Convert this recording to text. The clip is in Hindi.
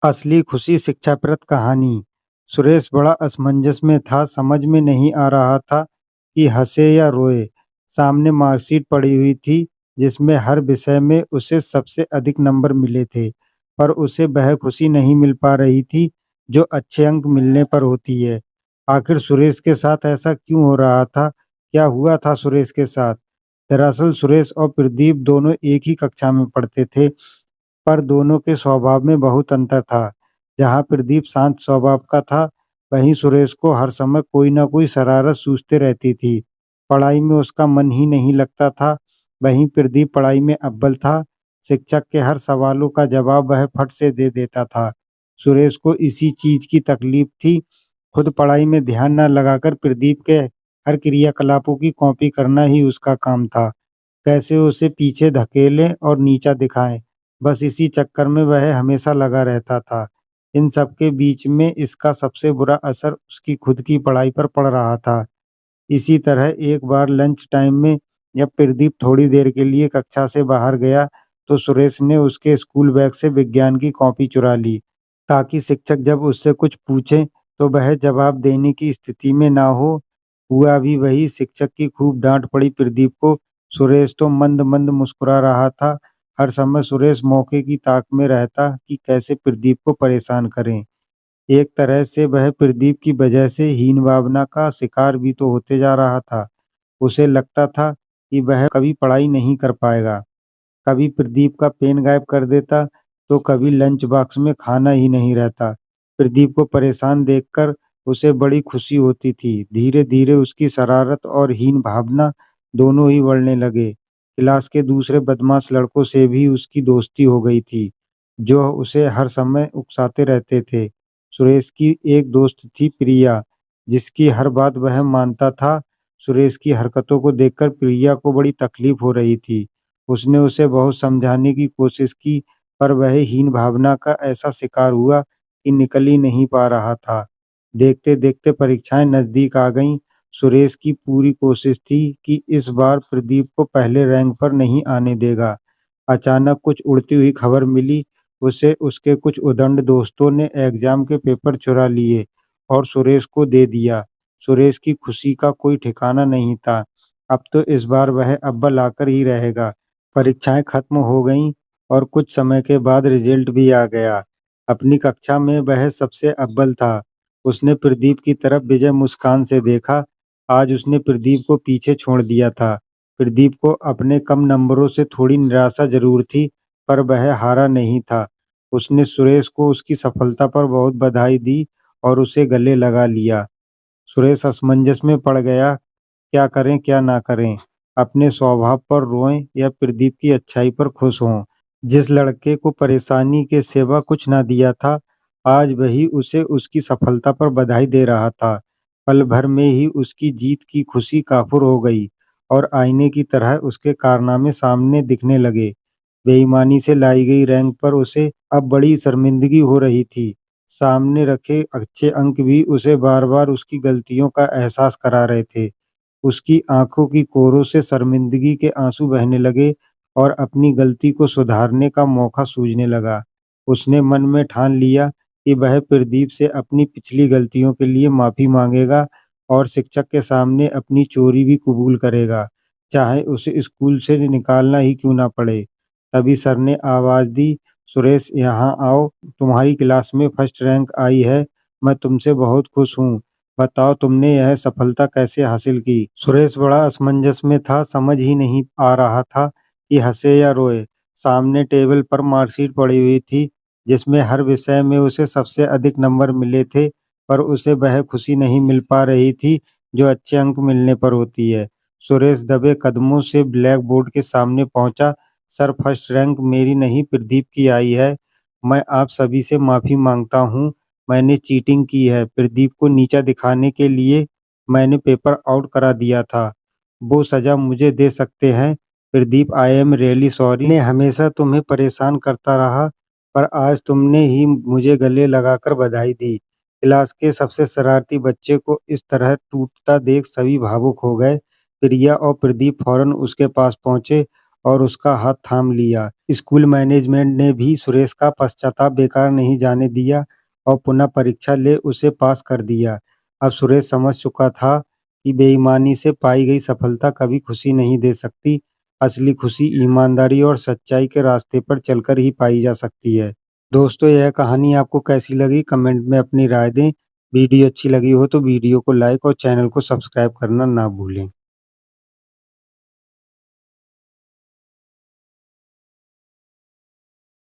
असली खुशी शिक्षाप्रद कहानी। सुरेश बड़ा असमंजस में था, समझ में नहीं आ रहा था कि हंसे या रोए। सामने मार्कशीट पड़ी हुई थी जिसमें हर विषय में उसे सबसे अधिक नंबर मिले थे, पर उसे वह खुशी नहीं मिल पा रही थी जो अच्छे अंक मिलने पर होती है। आखिर सुरेश के साथ ऐसा क्यों हो रहा था? क्या हुआ था सुरेश के साथ? दरअसल सुरेश और प्रदीप दोनों एक ही कक्षा में पढ़ते थे, पर दोनों के स्वभाव में बहुत अंतर था। जहाँ प्रदीप शांत स्वभाव का था, वहीं सुरेश को हर समय कोई न कोई शरारत सूझते रहती थी। पढ़ाई में उसका मन ही नहीं लगता था, वहीं प्रदीप पढ़ाई में अव्वल था। शिक्षक के हर सवालों का जवाब वह फट से दे देता था। सुरेश को इसी चीज़ की तकलीफ थी। खुद पढ़ाई में ध्यान न लगाकर प्रदीप के हर क्रियाकलापों की कॉपी करना ही उसका काम था। कैसे उसे पीछे धकेलें और नीचा दिखाएँ, बस इसी चक्कर में वह हमेशा लगा रहता था। इन सब के बीच में इसका सबसे बुरा असर उसकी खुद की पढ़ाई पर पड़ रहा था। इसी तरह एक बार लंच टाइम में जब प्रदीप थोड़ी देर के लिए कक्षा से बाहर गया, तो सुरेश ने उसके स्कूल बैग से विज्ञान की कॉपी चुरा ली, ताकि शिक्षक जब उससे कुछ पूछें, तो वह जवाब देने की स्थिति में ना हो। हुआ भी वही, शिक्षक की खूब डाँट पड़ी प्रदीप को। सुरेश तो मंद-मंद मुस्कुरा रहा था। हर समय सुरेश मौके की ताक में रहता कि कैसे प्रदीप को परेशान करें। एक तरह से वह प्रदीप की वजह से हीन भावना का शिकार भी तो होते जा रहा था। उसे लगता था कि वह कभी पढ़ाई नहीं कर पाएगा। कभी प्रदीप का पेन गायब कर देता, तो कभी लंच बॉक्स में खाना ही नहीं रहता। प्रदीप को परेशान देखकर उसे बड़ी खुशी होती थी। धीरे-धीरे उसकी शरारत और हीन भावना दोनों ही बढ़ने लगे। क्लास के दूसरे बदमाश लड़कों से भी उसकी दोस्ती हो गई थी, जो उसे हर समय उकसाते रहते थे। सुरेश की एक दोस्त थी प्रिया, जिसकी हर बात वह मानता था। सुरेश की हरकतों को देखकर प्रिया को बड़ी तकलीफ हो रही थी। उसने उसे बहुत समझाने की कोशिश की, पर वह हीन भावना का ऐसा शिकार हुआ कि निकल ही नहीं पा रहा था। देखते-देखते परीक्षाएँ नज़दीक आ गईं। सुरेश की पूरी कोशिश थी कि इस बार प्रदीप को पहले रैंक पर नहीं आने देगा। अचानक कुछ उड़ती हुई खबर मिली। उसे उसके कुछ उद्दंड दोस्तों ने एग्ज़ाम के पेपर चुरा लिए और सुरेश को दे दिया। सुरेश की खुशी का कोई ठिकाना नहीं था। अब तो इस बार वह अव्वल आकर ही रहेगा। परीक्षाएँ खत्म हो गईं और कुछ समय के बाद रिज़ल्ट भी आ गया। अपनी कक्षा में वह सबसे अव्वल था। उसने प्रदीप की तरफ विजय मुस्कान से देखा। आज उसने प्रदीप को पीछे छोड़ दिया था। प्रदीप को अपने कम नंबरों से थोड़ी निराशा ज़रूर थी, पर वह हारा नहीं था। उसने सुरेश को उसकी सफलता पर बहुत बधाई दी और उसे गले लगा लिया। सुरेश असमंजस में पड़ गया, क्या करें क्या ना करें? अपने स्वभाव पर रोएँ या प्रदीप की अच्छाई पर खुश हों? जिस लड़के को परेशानी के सिवा कुछ ना दिया था, आज वही उसे उसकी सफलता पर बधाई दे रहा था। पल भर में ही उसकी जीत की खुशी काफ़ूर हो गई और आईने की तरह उसके कारनामे सामने दिखने लगे। बेईमानी से लाई गई रैंक पर उसे अब बड़ी शर्मिंदगी हो रही थी। सामने रखे अच्छे अंक भी उसे बार-बार उसकी गलतियों का एहसास करा रहे थे। उसकी आँखों की कोरों से शर्मिंदगी के आँसू बहने लगे और अपनी गलती को सुधारने का मौका सूझने लगा। उसने मन में ठान लिया कि वह प्रदीप से अपनी पिछली गलतियों के लिए माफ़ी माँगेगा और शिक्षक के सामने अपनी चोरी भी कबूल करेगा, चाहे उसे स्कूल से निकालना ही क्यों ना पड़े। तभी सर ने आवाज़ दी, "सुरेश यहाँ आओ, तुम्हारी क्लास में फर्स्ट रैंक आई है। मैं तुमसे बहुत खुश हूँ। बताओ तुमने यह सफलता कैसे हासिल की?" सुरेश बड़ा असमंजस में था, समझ ही नहीं आ रहा था कि हँसे या रोए। सामने टेबल पर मार्कशीट पड़ी हुई थी, जिसमें हर विषय में उसे सबसे अधिक नंबर मिले थे, पर उसे वह खुशी नहीं मिल पा रही थी, जो अच्छे अंक मिलने पर होती है। सुरेश दबे कदमों से ब्लैक बोर्ड के सामने पहुँचा, "सर, फर्स्ट रैंक मेरी नहीं, प्रदीप की आई है। मैं आप सभी से माफ़ी माँगता हूँ। मैंने चीटिंग की है। प्रदीप को नीचा दिखाने के लिए मैंने पेपर आउट करा दिया था। वो सज़ा मुझे दे सकते हैं। Pradeep, I am really sorry. मैंने हमेशा तुम्हें परेशान करता रहा, पर आज तुमने ही मुझे गले लगाकर बधाई दी।" क्लास के सबसे शरारती बच्चे को इस तरह टूटता देख सभी भावुक हो गए। प्रिया और प्रदीप फौरन उसके पास पहुँचे और उसका हाथ थाम लिया। स्कूल मैनेजमेंट ने भी सुरेश का पश्चाताप बेकार नहीं जाने दिया और पुनः परीक्षा ले उसे पास कर दिया। अब सुरेश समझ चुका था कि बेईमानी से पाई गई सफलता कभी खुशी नहीं दे सकती। असली खुशी ईमानदारी और सच्चाई के रास्ते पर चलकर ही पाई जा सकती है। दोस्तों, यह कहानी आपको कैसी लगी कमेंट में अपनी राय दें। वीडियो अच्छी लगी हो तो वीडियो को लाइक और चैनल को सब्सक्राइब करना ना भूलें।